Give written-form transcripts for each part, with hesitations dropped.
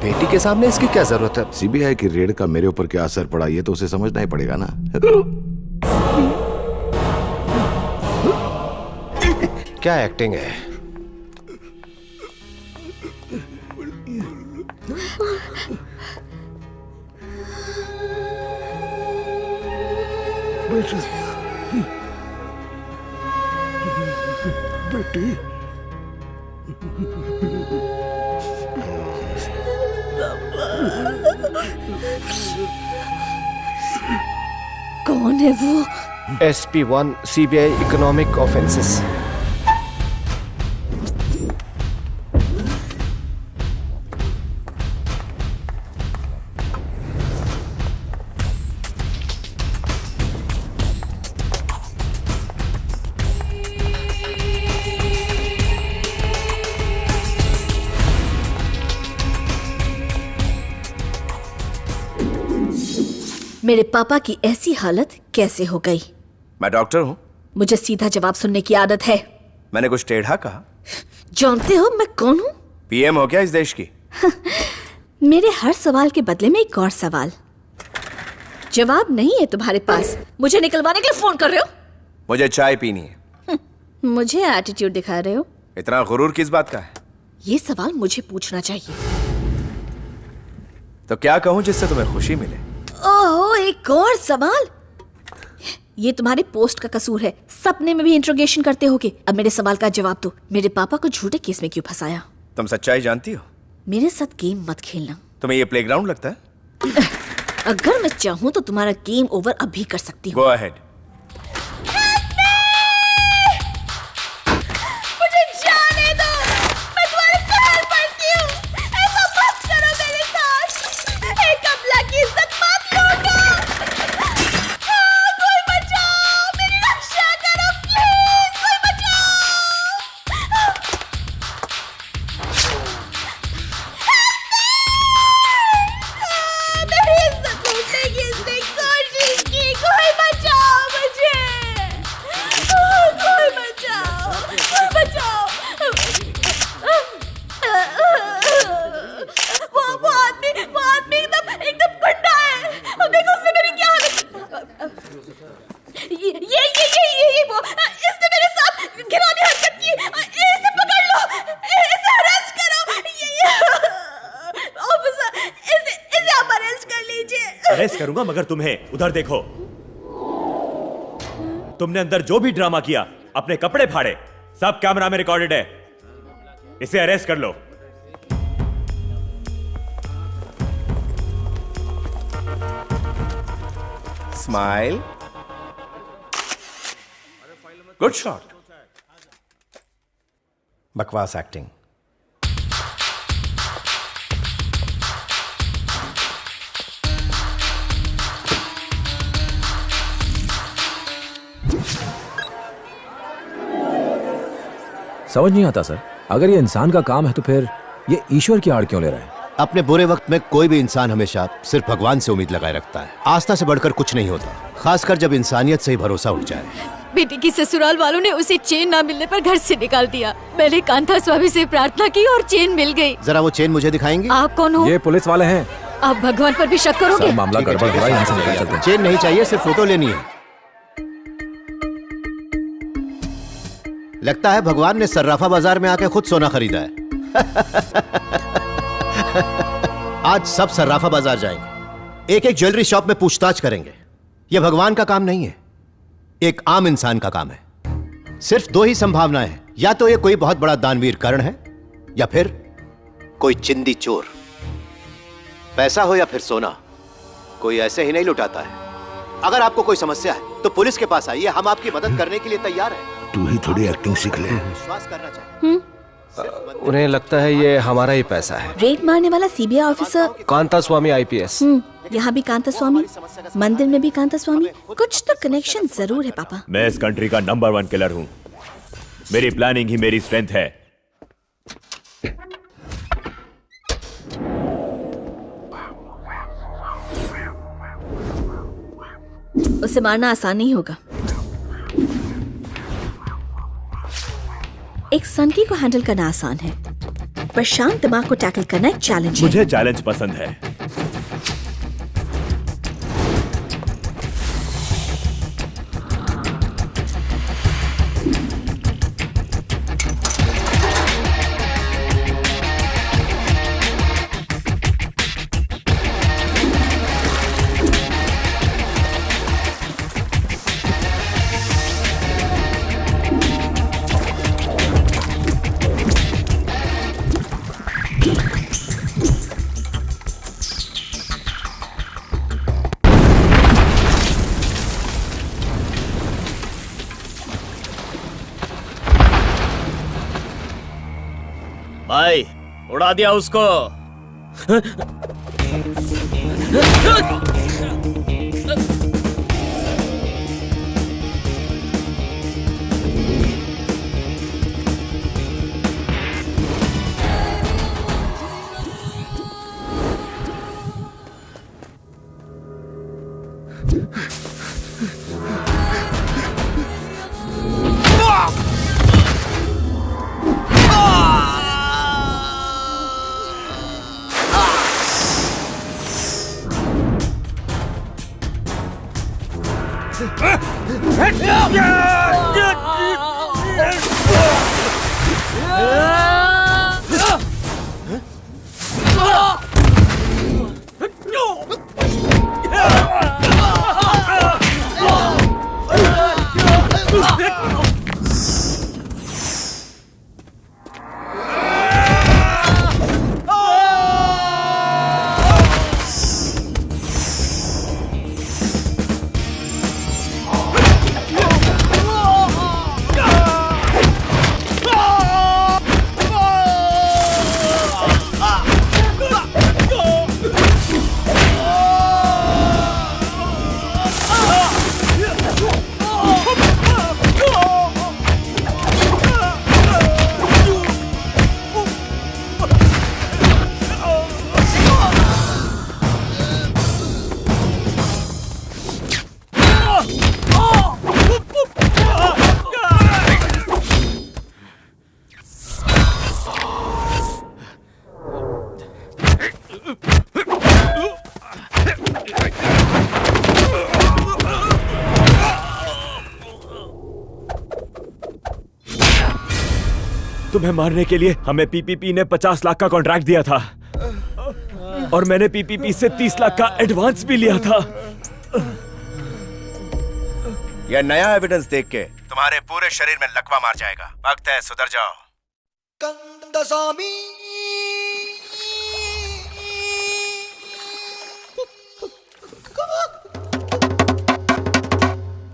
बेटी के सामने इसकी क्या जरूरत है? सीबीआई की रेड का मेरे ऊपर क्या असर पड़ा ये तो उसे समझना ही पड़ेगा ना। क्या एक्टिंग है? बेटी कौन है वो? SP1 CBI economic offences. मेरे पापा की ऐसी हालत कैसे हो गई? मैं डॉक्टर हूँ। मुझे सीधा जवाब सुनने की आदत है। मैंने कुछ टेढ़ा कहा? जानते हो मैं कौन हूँ? PM हो क्या इस देश की? मेरे हर सवाल के बदले में एक और सवाल। जवाब नहीं है तुम्हारे पास, मुझे निकलवाने के लिए फोन कर रहे हो? मुझे चाय पीनी है। मुझे एटीट्यूड दिखा रहे हो? इतना गुरूर किस बात का है? ये सवाल मुझे पूछना चाहिए। तो क्या कहूँ जिससे तुम्हें खुशी मिले? ओहो, एक और सवाल। ये तुम्हारे पोस्ट का कसूर है, सपने में भी इंट्रोगेशन करते होगे। अब मेरे सवाल का जवाब दो, मेरे पापा को झूठे केस में क्यों फंसाया? तुम सच्चाई जानती हो? मेरे साथ गेम मत खेलना। तुम्हें ये प्लेग्राउंड लगता है? अगर मैं चाहूँ तो तुम्हारा गेम ओवर अभी कर सकती हूँ। Go ahead. मुझे जाने दो, मैं तुम्हारे पैर पड़ती हूँ। ऐसा मत करो मेरे साथ। एक अबला की इज्जत मत लूटो। कोई बचाओ, मेरी रक्षा करो प्लीज, कोई बचाओ। मेरी इज्जत लूटने की इसने कोशिश की, कोई बचाओ मुझे। कोई बचाओ, कोई बचाओ। वो आदमी एकदम गुंडा है। और देखो उसने मेरी क्या हालत। ये वो इसने मेरे साथ घिनौनी हरकत की। इसे पकड़ लो, इसे अरेस्ट करो। ऑफिसर, इसे आप अरेस्ट कर लीजिए। अरेस्ट करूंगा मगर तुम्हें उधर देखो। तुमने अंदर जो भी ड्रामा किया, अपने कपड़े फाड़े, सब कैमरा में रिकॉर्डेड है। इसे अरेस्ट कर लो। स्माइल। Good shot. बकवास एक्टिंग। समझ नहीं आता सर, अगर ये इंसान का काम है तो फिर ये ईश्वर की आड़ क्यों ले रहा है? अपने बुरे वक्त में कोई भी इंसान हमेशा सिर्फ भगवान से उम्मीद लगाए रखता है। आस्था से बढ़कर कुछ नहीं होता, खासकर जब इंसानियत से ही भरोसा उठ जाए। बेटी की ससुराल वालों ने उसे चेन ना मिलने पर घर से निकाल दिया। मैंने कांता स्वामी से प्रार्थना की और चेन मिल गई। जरा वो चेन मुझे दिखाएंगे? आप कौन हो? ये पुलिस वाले हैं। आप भगवान पर भी शक करोगे? सर, मामला गड़बड़ हो रहा है, यहाँ से निकल चलते हैं। चेन नहीं चाहिए, सिर्फ फोटो लेनी है। लगता है भगवान ने सर्राफा बाजार में आके खुद सोना खरीदा है। आज सब सर्राफा बाजार जाएंगे, एक एक ज्वेलरी शॉप में पूछताछ करेंगे। यह भगवान का काम नहीं है, एक आम इंसान का काम है। सिर्फ दो ही संभावनाएं हैं, या तो ये कोई बहुत बड़ा दानवीर कर्ण है, या फिर कोई चिंदी चोर। पैसा हो या फिर सोना, कोई ऐसे ही नहीं लुटाता है। अगर आपको कोई समस्या है तो पुलिस के पास आइए, हम आपकी मदद करने के लिए तैयार हैं। तू ही थोड़ी एक्टिंग सीख ले। विश्वास करना चाहिए। उन्हें लगता है ये हमारा ही पैसा है। रेड मारने वाला सीबीआई ऑफिसर कांता स्वामी IPS। यहाँ भी कांता स्वामी, मंदिर में भी कांता स्वामी। कुछ तो कनेक्शन जरूर है पापा। मैं इस कंट्री का नंबर 1 किलर हूं। मेरी प्लानिंग ही मेरी स्ट्रेंथ है। उसे मारना आसान नहीं होगा। एक सनकी को हैंडल करना आसान है। पर शांत दिमाग को टैकल करना एक चैलेंज है। मुझे चैलेंज पसंद है। भाई उड़ा दिया उसको। तुम्हें मारने के लिए हमें पीपीपी ने 50 लाख का कॉन्ट्रैक्ट दिया था और मैंने पीपीपी से 30 लाख का एडवांस भी लिया था। यह नया एविडेंस देख के तुम्हारे पूरे शरीर में लकवा मार जाएगा। वक्त है, सुधर जाओ।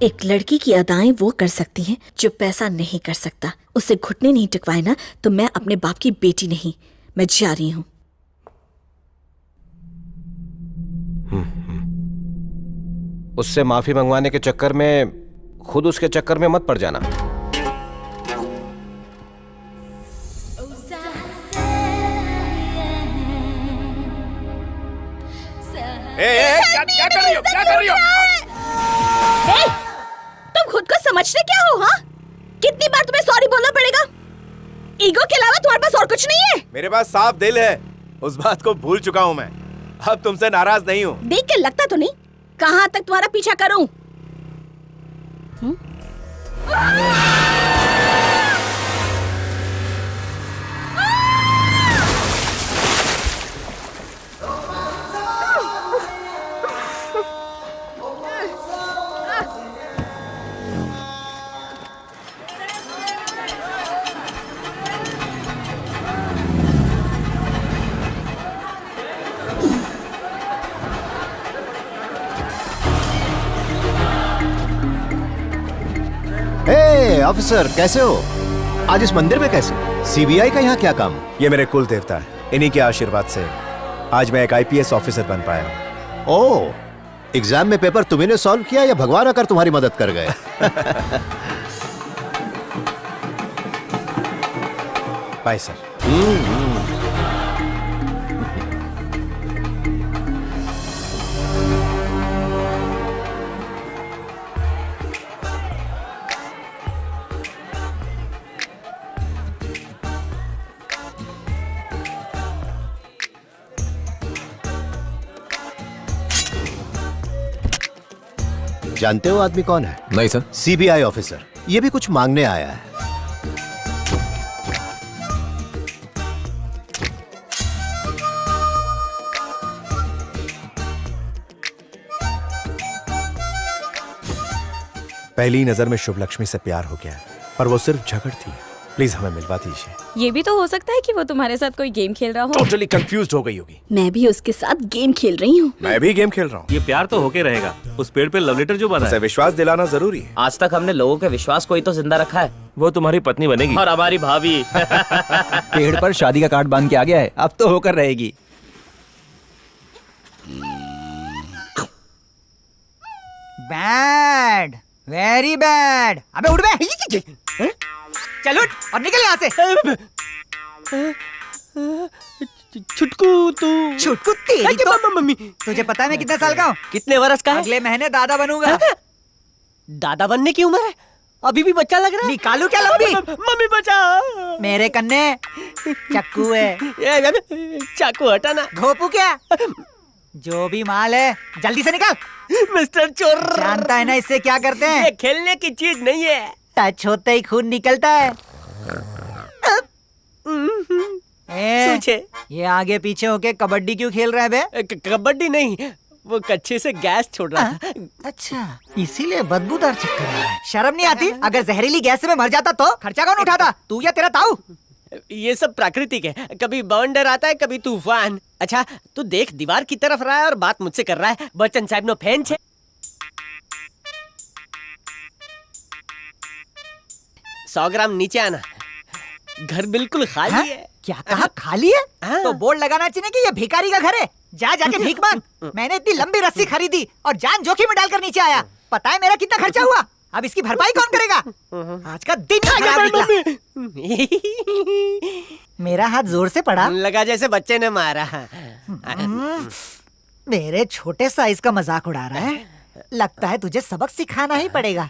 एक लड़की की अदाएं वो कर सकती हैं जो पैसा नहीं कर सकता। उसे घुटने नहीं टिकवाए ना तो मैं अपने बाप की बेटी नहीं। मैं जा रही हूं। उससे माफी मंगवाने के चक्कर में खुद उसके चक्कर में मत पड़ जाना। क्या कर रही हो? क्या कर रही हो? तुम खुद को समझते क्या हो? हाँ, कितनी बार तुम्हें सॉरी बोलना पड़ेगा? ईगो के अलावा तुम्हारे पास और कुछ नहीं है? मेरे पास साफ दिल है, उस बात को भूल चुका हूँ मैं। अब तुमसे नाराज नहीं हूँ। देख के लगता तो नहीं। कहाँ तक तुम्हारा पीछा करूं? ऑफिसर कैसे हो? आज इस मंदिर में कैसे? सीबीआई का यहाँ क्या काम? ये मेरे कुल देवता है, इन्हीं के आशीर्वाद से आज मैं एक आईपीएस ऑफिसर बन पाया हूँ। ओह, एग्जाम में पेपर तुम्ही ने सॉल्व किया या भगवान आकर तुम्हारी मदद कर गए? Bye sir. जानते हो आदमी कौन है? नहीं सर। CBI officer. ये भी कुछ मांगने आया है। पहली नजर में शुभ लक्ष्मी से प्यार हो गया, पर वो सिर्फ झगड़ थी। प्लीज हमें मिलवा दीजिए। ये भी तो हो सकता है कि वो तुम्हारे साथ कोई गेम खेल रहा हो। टोटली कंफ्यूज्ड हो गई होगी। मैं भी उसके साथ गेम खेल रही हूँ। मैं भी गेम खेल रहा हूँ। ये प्यार तो होके रहेगा। उस पेड़ पे लव लेटर जो बना उसे है, विश्वास दिलाना जरूरी है। आज तक हमने लोगों के विश्वास को ही तो जिंदा रखा है। वो तुम्हारी पत्नी बनेगी। और हमारी भाभी। पेड़ पर शादी का कार्ड बांध के आ गया है, अब तो होकर रहेगी। Bad, very bad. अबे उठ बे, चल उठ और निकल यहाँ से। छुटकू तू। छुटकू तेरी तो मम्मी। तुझे पता है मैं कितने साल का हूँ? कितने वर्ष का है? अगले महीने दादा बनूंगा। दादा बनने की उम्र है? अभी भी बच्चा लग रहा है। निकालू क्या लंबी? मम्मी बचा। मेरे कन्ने चक्कू है। चाकू हटाना। घोपू क्या? जो भी माल है जल्दी से निकाल। मिस्टर चोर। जानता है ना इससे क्या करते हैं? ये खेलने की चीज नहीं है। टच होते ही खून निकलता है। ये आगे पीछे होके कबड्डी क्यों खेल रहा है बे? कबड्डी नहीं, वो कच्चे से गैस छोड़ रहा था। अच्छा, इसीलिए बदबूदार चक्कर है। शर्म नहीं आती? अगर जहरीली गैस से मैं मर जाता तो खर्चा कौन उठाता? तू या तेरा ताऊ? ये सब प्राकृतिक है। कभी बवंडर आता है, कभी तूफान। अच्छा तू देख, दीवार की तरफ रहा है और बात मुझसे कर रहा है। बच्चन साहब नो फैन छे। 100 ग्राम नीचे आना। घर बिल्कुल खाली है। क्या कहा खाली है? तो बोर्ड लगाना चाहिए कि ये भिखारी का घर है। जा जाके भीख मांग। मैंने इतनी लंबी रस्सी खरीदी और जान जोखिम में डालकर नीचे आया। पता है मेरा कितना खर्चा हुआ? अब इसकी भरपाई कौन करेगा? आज का दिन खराब निकला। मेरा हाथ जोर से पड़ा। लगा जैसे बच्चे ने मारा। मेरे छोटे साइज का मजाक उड़ा रहा है। लगता है तुझे सबक सिखाना ही पड़ेगा।